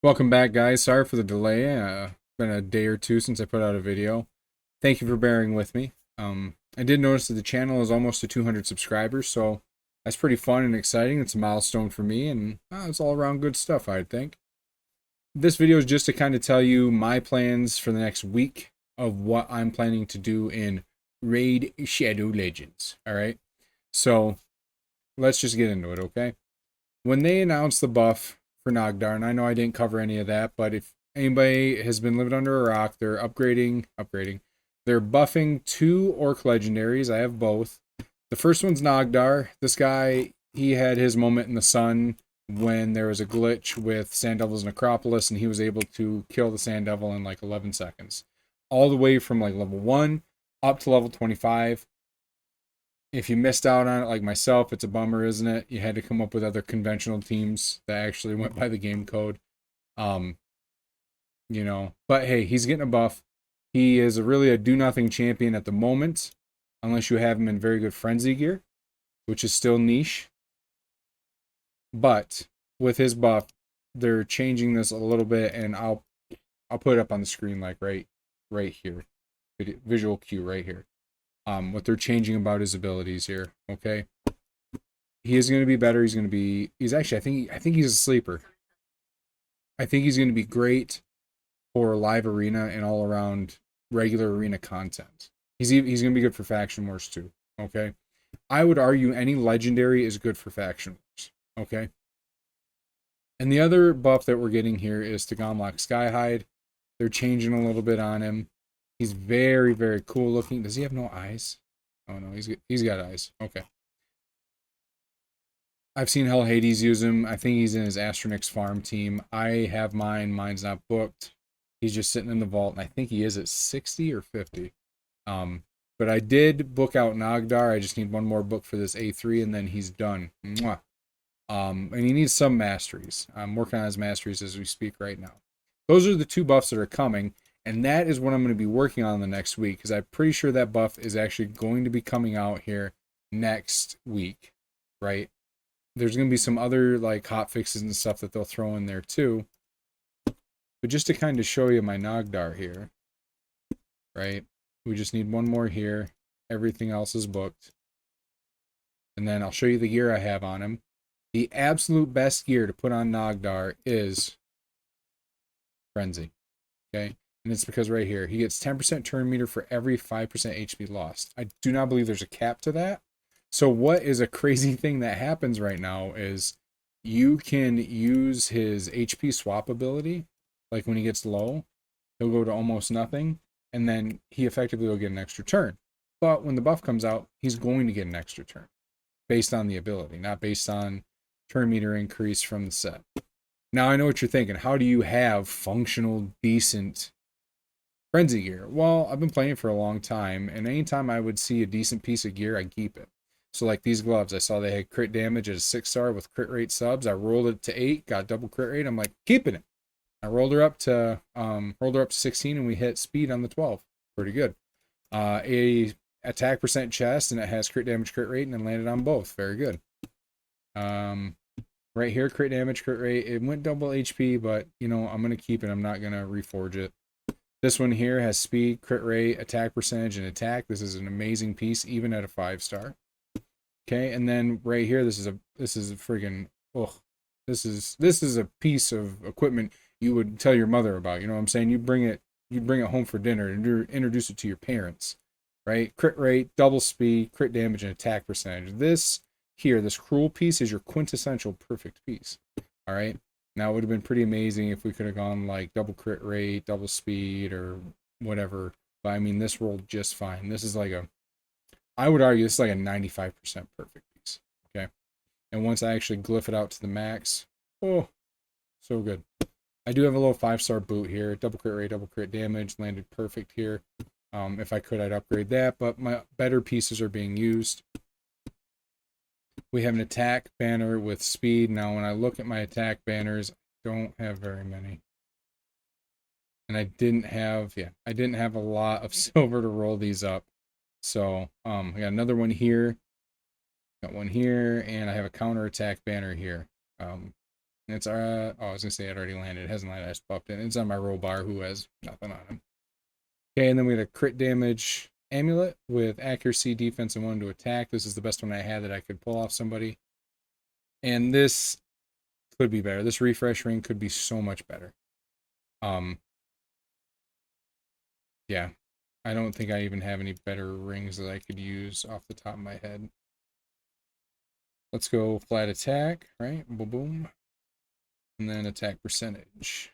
Welcome back, guys. Sorry for the delay. Been a day or two since I put out a video. Thank you for bearing with me. I did notice that the channel is almost to 200 subscribers, so that's pretty fun and exciting. It's a milestone for me, and it's all around good stuff, I think. This video is just to kind of tell you my plans for the next week of what I'm planning to do in Raid Shadow Legends. All right, so let's just get into it, okay? When they announced the buff for Nogdar, and I know I didn't cover any of that, but if anybody has been living under a rock, they're upgrading. They're buffing 2 orc legendaries. I have both. The first one's Nogdar. This guy, he had his moment in the sun when there was a glitch with Sand Devil's Necropolis, and he was able to kill the Sand Devil in like 11 seconds. All the way from like level 1 up to level 25. If you missed out on it like myself, it's a bummer, isn't it? You had to come up with other conventional teams that actually went by the game code. But hey, he's getting a buff. He is really a do-nothing champion at the moment, unless you have him in very good frenzy gear, which is still niche. But with his buff, they're changing this a little bit, and I'll put it up on the screen like right here. Visual cue right here. What they're changing about his abilities here, okay? He is going to be better. He's actually, I think he's a sleeper. I think he's going to be great for live arena and all around regular arena content. He's going to be good for faction wars too, okay? I would argue any legendary is good for faction wars, okay? And the other buff that we're getting here is to Gomlock Skyhide. They're changing a little bit on him. He's very, very cool looking. Does he have no eyes? Oh no, he's got eyes. Okay. I've seen Hell Hades use him. I think he's in his Astronix farm team. I have mine. Mine's not booked. He's just sitting in the vault, and I think he is at 60 or 50. But I did book out Nogdar. I just need one more book for this A3, and then he's done. Mwah. And he needs some masteries. I'm working on his masteries as we speak right now. Those are the 2 buffs that are coming. And that is what I'm going to be working on the next week, because I'm pretty sure that buff is actually going to be coming out here next week, right? There's going to be some other like hot fixes and stuff that they'll throw in there too. But just to kind of show you my Nogdar here, right? We just need one more here. Everything else is booked. And then I'll show you the gear I have on him. The absolute best gear to put on Nogdar is Frenzy, okay? And it's because right here, he gets 10% turn meter for every 5% HP lost. I do not believe there's a cap to that. So what is a crazy thing that happens right now is you can use his HP swap ability. Like when he gets low, he'll go to almost nothing. And then he effectively will get an extra turn. But when the buff comes out, he's going to get an extra turn. Based on the ability, not based on turn meter increase from the set. Now I know what you're thinking. How do you have functional, decent Frenzy gear? Well, I've been playing for a long time, and anytime I would see a decent piece of gear, I keep it. So like these gloves, I saw they had crit damage at a 6-star with crit rate subs. I rolled it to 8, got double crit rate. I'm like, keeping it. I rolled her up to 16, and we hit speed on the 12. Pretty good. A attack percent chest, and it has crit damage, crit rate, and it landed on both. Very good. Right here, crit damage, crit rate. It went double HP, but you know I'm gonna keep it. I'm not gonna reforge it. This one here has speed, crit rate, attack percentage, and attack. This is an amazing piece, even at a 5-star. Okay, and then right here, this is a friggin' this is a piece of equipment you would tell your mother about. You know what I'm saying? You bring it home for dinner and introduce it to your parents, right? Crit rate, double speed, crit damage, and attack percentage. This cruel piece is your quintessential perfect piece. All right. Now, it would have been pretty amazing if we could have gone like double crit rate, double speed, or whatever. But I mean, this rolled just fine. This is like I would argue this is like a 95% perfect piece. Okay. And once I actually glyph it out to the max, oh, so good. I do have a little 5-star boot here. Double crit rate, double crit damage, landed perfect here. If I could, I'd upgrade that, but my better pieces are being used. We have an attack banner with speed. Now, when I look at my attack banners, I don't have very many. And I didn't have a lot of silver to roll these up. So, I got another one here. Got one here, and I have a counter attack banner here. It's oh, I was gonna say it already landed. It hasn't landed. I just buffed it. It's on my roll bar who has nothing on him. Okay, and then we had a crit damage amulet with accuracy, defense, and 1 to attack. This is the best one I had that I could pull off somebody. And this could be better. This refresh ring could be so much better. Yeah. I don't think I even have any better rings that I could use off the top of my head. Let's go flat attack, right? Boom, boom. And then attack percentage.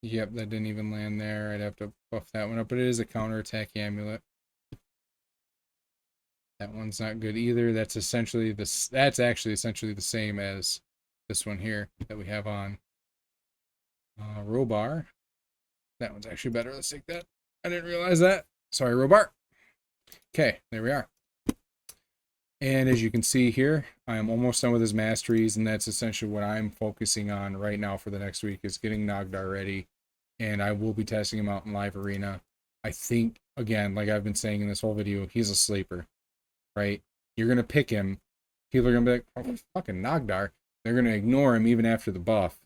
Yep, that didn't even land there. I'd have to buff that one up, but it is a counter attack amulet. That one's not good either. That's essentially this. That's actually essentially the same as this one here that we have on Robar. That one's actually better. Let's take that. I didn't realize that. Sorry, Robar. Okay, there we are. And as you can see here, I am almost done with his masteries, and that's essentially what I'm focusing on right now for the next week is getting Nogdar ready. And I will be testing him out in live arena. I think, again, like I've been saying in this whole video, he's a sleeper, right? You're going to pick him. People are going to be like, oh, fucking Nogdar. They're going to ignore him even after the buff.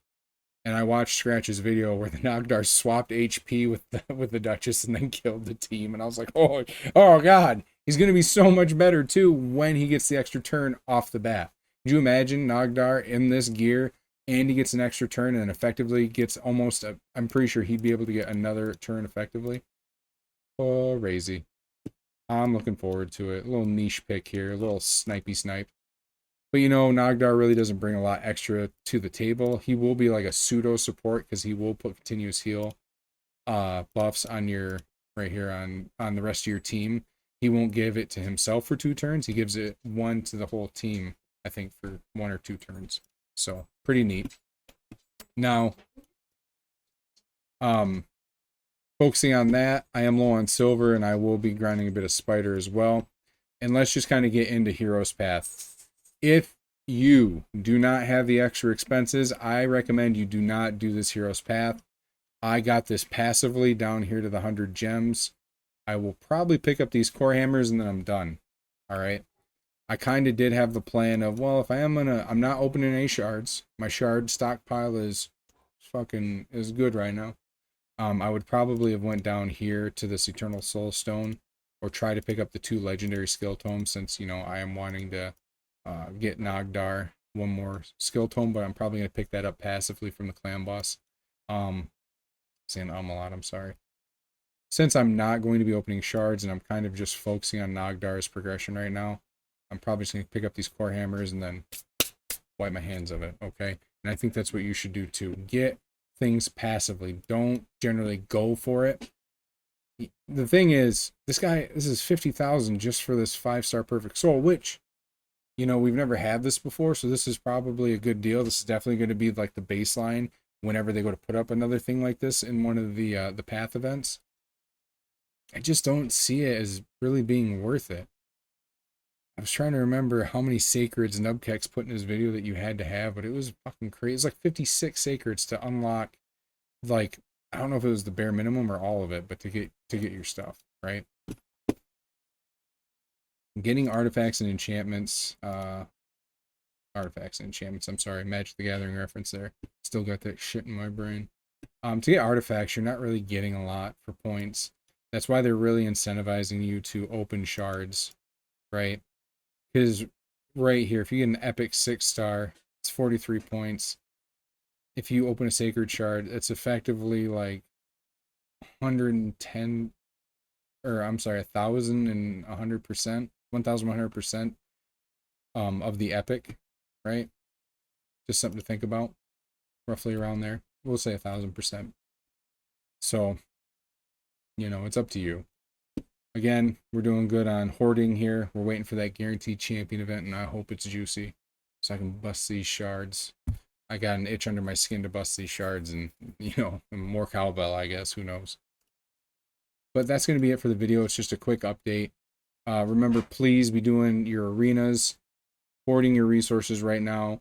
And I watched Scratch's video where the Nogdar swapped HP with the Duchess and then killed the team. And I was like, oh God. He's going to be so much better, too, when he gets the extra turn off the bat. Could you imagine Nogdar in this gear, and he gets an extra turn and effectively gets almost, I'm pretty sure he'd be able to get another turn effectively. Oh, crazy. I'm looking forward to it. A little niche pick here, a little snipey snipe. But, you know, Nogdar really doesn't bring a lot extra to the table. He will be like a pseudo support because he will put continuous heal buffs on your, right here on the rest of your team. He won't give it to himself for 2 turns. He gives it 1 to the whole team, I think, for 1 or 2 turns. So, pretty neat. Now, focusing on that, I am low on silver, and I will be grinding a bit of spider as well. And let's just kind of get into Hero's Path. If you do not have the extra expenses, I recommend you do not do this Hero's Path. I got this passively down here to the 100 gems. I will probably pick up these core hammers and then I'm done. All right. I kind of did have the plan of, well, if I'm not opening any shards. My shard stockpile is good right now. I would probably have went down here to this Eternal Soul Stone or try to pick up the 2 legendary skill tomes since, you know, I am wanting to get Nogdar 1 more skill tome, but I'm probably going to pick that up passively from the clan boss. Saying a lot, I'm sorry. Since I'm not going to be opening shards and I'm kind of just focusing on Nogdar's progression right now, I'm probably just going to pick up these core hammers and then wipe my hands of it, okay? And I think that's what you should do too. Get things passively. Don't generally go for it. The thing is, this is 50,000 just for this 5-star perfect soul, which, you know, we've never had this before, so this is probably a good deal. This is definitely going to be like the baseline whenever they go to put up another thing like this in one of the path events. I just don't see it as really being worth it. I was trying to remember how many sacreds Nubkex put in his video that you had to have, but it was fucking crazy. It was like 56 sacreds to unlock, like, I don't know if it was the bare minimum or all of it, but to get your stuff, right? Getting artifacts and enchantments, I'm sorry, Magic the Gathering reference there. Still got that shit in my brain. To get artifacts, you're not really getting a lot for points. That's why they're really incentivizing you to open shards, right? Because right here, if you get an epic 6-star, it's 43 points. If you open a sacred shard, it's effectively like 110, or I'm sorry, 1,100%, 1,100% of the epic, right? Just something to think about, roughly around there. We'll say 1,000%. So, you know, it's up to you. Again, we're doing good on hoarding here. We're waiting for that guaranteed champion event, and I hope it's juicy so I can bust these shards. I got an itch under my skin to bust these shards and, you know, more cowbell, I guess. Who knows? But that's going to be it for the video. It's just a quick update. Remember, please be doing your arenas, hoarding your resources right now.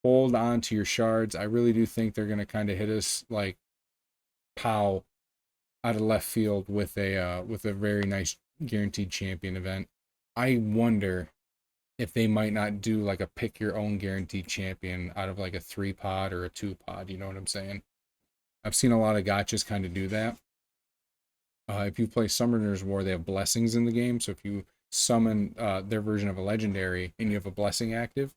Hold on to your shards. I really do think they're going to kind of hit us like pow out of left field with a very nice guaranteed champion event. I wonder if they might not do like a pick your own guaranteed champion out of like a 3 pod or a 2 pod. You know what I'm saying? I've seen a lot of gotchas kind of do that. If you play Summoner's War, they have blessings in the game. So if you summon their version of a legendary and you have a blessing active,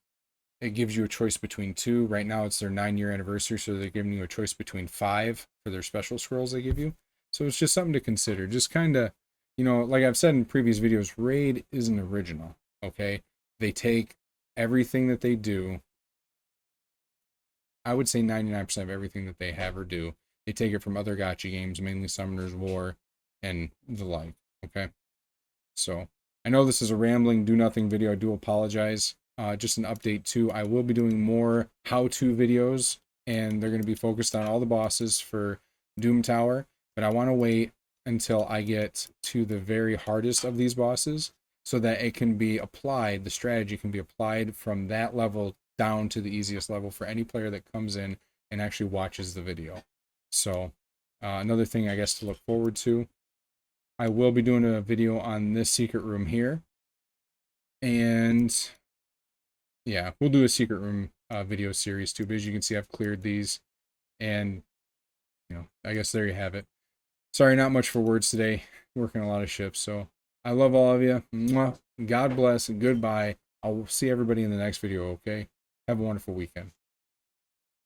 it gives you a choice between two. Right now it's their 9-year anniversary, so they're giving you a choice between 5 for their special scrolls they give you. So it's just something to consider. Just kind of, like I've said in previous videos, Raid isn't original, okay? They take everything that they do. I would say 99% of everything that they have or do, they take it from other gacha games, mainly Summoner's War and the like, okay? So I know this is a rambling do nothing video. I do apologize. Just an update too. I will be doing more how-to videos, and they're going to be focused on all the bosses for Doom Tower. But I want to wait until I get to the very hardest of these bosses, so that it can be applied. The strategy can be applied from that level down to the easiest level for any player that comes in and actually watches the video. So another thing I guess to look forward to. I will be doing a video on this secret room here. And yeah, we'll do a secret room video series too. But as you can see, I've cleared these. And, I guess there you have it. Sorry, not much for words today. Working a lot of shifts. So I love all of you. Mwah. God bless and goodbye. I'll see everybody in the next video, okay? Have a wonderful weekend.